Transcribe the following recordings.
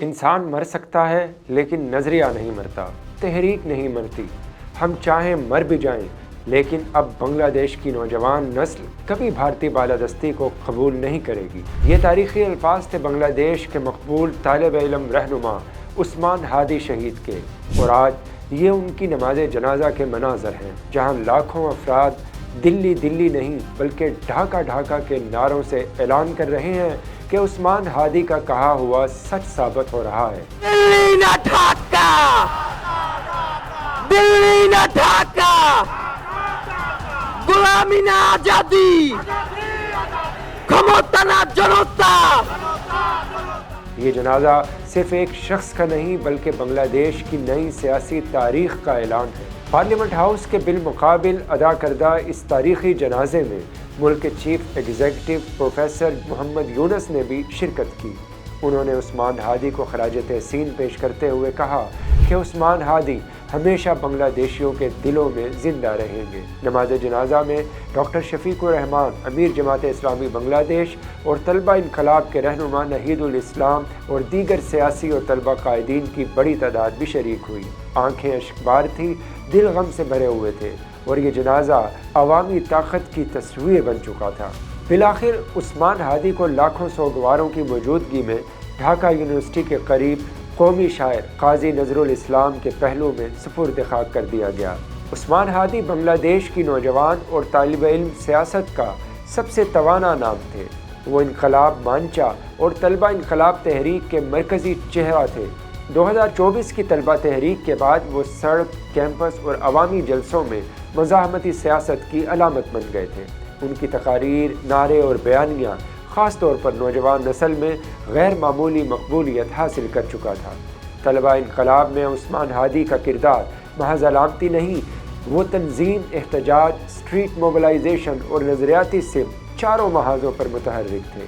انسان مر سکتا ہے لیکن نظریہ نہیں مرتا، تحریک نہیں مرتی۔ ہم چاہیں مر بھی جائیں لیکن اب بنگلہ دیش کی نوجوان نسل کبھی بھارتی بالادستی کو قبول نہیں کرے گی۔ یہ تاریخی الفاظ تھے بنگلہ دیش کے مقبول طالب علم رہنما عثمان ہادی شہید کے، اور آج یہ ان کی نماز جنازہ کے مناظر ہیں، جہاں لاکھوں افراد دلی دلی نہیں بلکہ ڈھاکہ ڈھاکہ کے نعروں سے اعلان کر رہے ہیں کہ عثمان ہادی کا کہا ہوا سچ ثابت ہو رہا ہے۔ دلی نہ ڈھاکہ، دلی نہ ڈھاکہ، غلامی نہ آزادی، ক্ষমতা نہ جنتا۔ یہ جنازہ صرف ایک شخص کا نہیں بلکہ بنگلہ دیش کی نئی سیاسی تاریخ کا اعلان ہے۔ پارلیمنٹ ہاؤس کے بالمقابل ادا کردہ اس تاریخی جنازے میں ملک کے چیف ایگزیکٹو پروفیسر محمد یونس نے بھی شرکت کی۔ انہوں نے عثمان ہادی کو خراج تحسین پیش کرتے ہوئے کہا کہ عثمان ہادی ہمیشہ بنگلہ دیشیوں کے دلوں میں زندہ رہیں گے۔ نماز جنازہ میں ڈاکٹر شفیق الرحمان، امیر جماعت اسلامی بنگلہ دیش اور طلبہ انقلاب کے رہنما نہید الاسلام اور دیگر سیاسی اور طلبہ قائدین کی بڑی تعداد بھی شریک ہوئی۔ آنکھیں اشکبار تھی، دل غم سے بھرے ہوئے تھے، اور یہ جنازہ عوامی طاقت کی تصویر بن چکا تھا۔ بالآخر عثمان ہادی کو لاکھوں سوگواروں کی موجودگی میں ڈھاکہ یونیورسٹی کے قریب قومی شاعر قاضی نذر الاسلام کے پہلو میں سپرد خاک کر دیا گیا۔ عثمان ہادی بنگلہ دیش کی نوجوان اور طالب علم سیاست کا سب سے توانا نام تھے۔ وہ انقلاب مانچا اور طلبہ انقلاب تحریک کے مرکزی چہرہ تھے۔ 2024 کی طلبہ تحریک کے بعد وہ سڑک، کیمپس اور عوامی جلسوں میں مزاحمتی سیاست کی علامت بن گئے تھے۔ ان کی تقاریر، نعرے اور بیانیاں خاص طور پر نوجوان نسل میں غیر معمولی مقبولیت حاصل کر چکا تھا۔ طلبہ انقلاب میں عثمان ہادی کا کردار محض علامتی نہیں، وہ تنظیم، احتجاج، اسٹریٹ موبلائزیشن اور نظریاتی سمت چاروں محاذوں پر متحرک تھے۔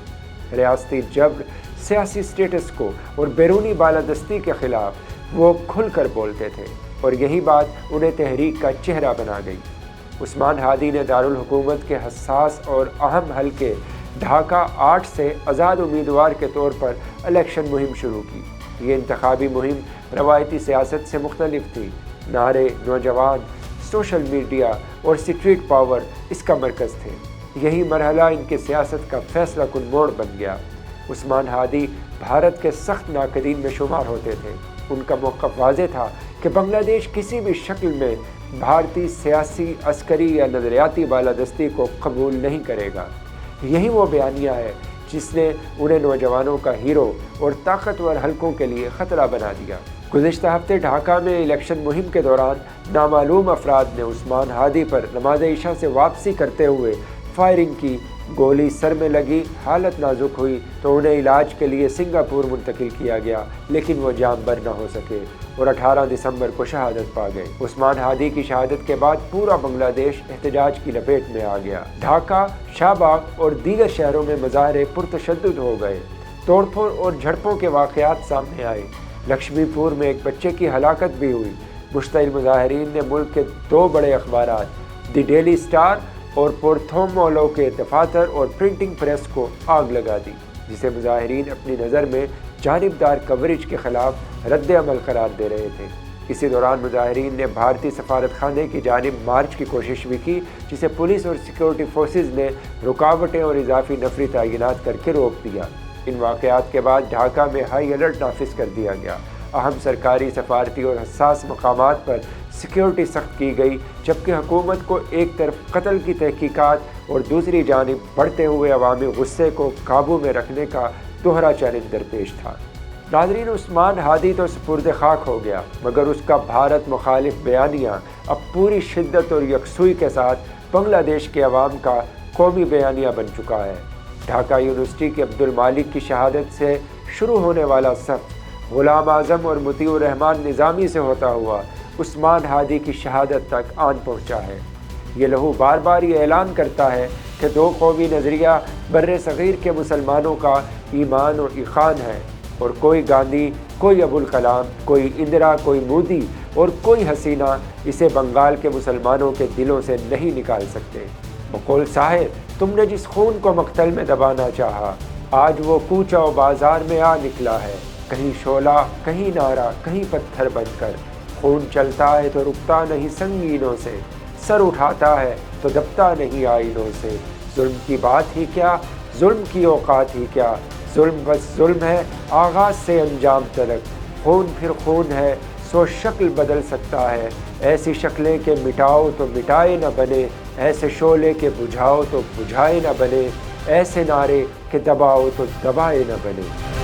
ریاستی جبر، سیاسی اسٹیٹس کو اور بیرونی بالادستی کے خلاف وہ کھل کر بولتے تھے، اور یہی بات انہیں تحریک کا چہرہ بنا گئی۔ عثمان ہادی نے دارالحکومت کے حساس اور اہم حلقے ڈھاکہ 8 سے آزاد امیدوار کے طور پر الیکشن مہم شروع کی۔ یہ انتخابی مہم روایتی سیاست سے مختلف تھی۔ نعرے، نوجوان، سوشل میڈیا اور اسٹریٹ پاور اس کا مرکز تھے۔ یہی مرحلہ ان کی سیاست کا فیصلہ کن موڑ بن گیا۔ عثمان ہادی بھارت کے سخت ناقدین میں شمار ہوتے تھے۔ ان کا موقف واضح تھا کہ بنگلہ دیش کسی بھی شکل میں بھارتی سیاسی، عسکری یا نظریاتی بالادستی کو قبول نہیں کرے گا۔ یہی وہ بیانیہ ہے جس نے انہیں نوجوانوں کا ہیرو اور طاقتور حلقوں کے لیے خطرہ بنا دیا۔ گزشتہ ہفتے ڈھاکہ میں الیکشن مہم کے دوران نامعلوم افراد نے عثمان ہادی پر نماز عشاء سے واپسی کرتے ہوئے فائرنگ کی۔ گولی سر میں لگی، حالت نازک ہوئی تو انہیں علاج کے لیے سنگاپور منتقل کیا گیا، لیکن وہ جاں بر نہ ہو سکے اور 18 دسمبر کو شہادت پا گئے۔ عثمان ہادی کی شہادت کے بعد پورا بنگلہ دیش احتجاج کی لپیٹ میں آ گیا۔ ڈھاکہ، شاہ باغ اور دیگر شہروں میں مظاہرے پرتشدد ہو گئے۔ توڑ پھوڑ اور جھڑپوں کے واقعات سامنے آئے۔ لکشمی پور میں ایک بچے کی ہلاکت بھی ہوئی۔ مشتعل مظاہرین نے ملک کے 2 بڑے اخبارات، دی ڈیلی اسٹار اور پورتھومولو کے دفاتر اور پرنٹنگ پریس کو آگ لگا دی، جسے مظاہرین اپنی نظر میں جانبدار کوریج کے خلاف رد عمل قرار دے رہے تھے۔ اسی دوران مظاہرین نے بھارتی سفارت خانے کی جانب مارچ کی کوشش بھی کی، جسے پولیس اور سیکورٹی فورسز نے رکاوٹیں اور اضافی نفری تعینات کر کے روک دیا۔ ان واقعات کے بعد ڈھاکہ میں ہائی الرٹ نافذ کر دیا گیا۔ اہم سرکاری، سفارتی اور حساس مقامات پر سیکیورٹی سخت کی گئی، جبکہ حکومت کو ایک طرف قتل کی تحقیقات اور دوسری جانب بڑھتے ہوئے عوامی غصے کو قابو میں رکھنے کا دوہرا چیلنج درپیش تھا۔ ناظرین، عثمان ہادی تو سپرد خاک ہو گیا، مگر اس کا بھارت مخالف بیانیہ اب پوری شدت اور یکسوئی کے ساتھ بنگلہ دیش کے عوام کا قومی بیانیہ بن چکا ہے۔ ڈھاکہ یونیورسٹی کے عبد المالک کی شہادت سے شروع ہونے والا صف غلام اعظم اور مطیع الرحمان نظامی سے ہوتا ہوا عثمان ہادی کی شہادت تک آن پہنچا ہے۔ یہ لہو بار بار یہ اعلان کرتا ہے کہ 2 قومی نظریہ بر صغیر کے مسلمانوں کا ایمان و ایقان ہے، اور کوئی گاندھی، کوئی ابوالکلام، کوئی اندرا، کوئی مودی اور کوئی حسینہ اسے بنگال کے مسلمانوں کے دلوں سے نہیں نکال سکتے۔ بقول ساحر، تم نے جس خون کو مقتل میں دبانا چاہا، آج وہ کوچہ و بازار میں آ نکلا ہے۔ کہیں شعلہ کہیں نعرہ کہیں پتھر بن کر، خون چلتا ہے تو رکتا نہیں سنگینوں سے، سر اٹھاتا ہے تو دبتا نہیں آئینوں سے۔ ظلم کی بات ہی کیا، ظلم کی اوقات ہی کیا، ظلم بس ظلم ہے آغاز سے انجام تلک۔ خون پھر خون ہے سو شکل بدل سکتا ہے، ایسی شکلیں کہ مٹاؤ تو مٹائے نہ بنے، ایسے شعلے کہ بجھاؤ تو بجھائے نہ بنے، ایسے نعرے کہ دباؤ تو دبائے نہ بنے۔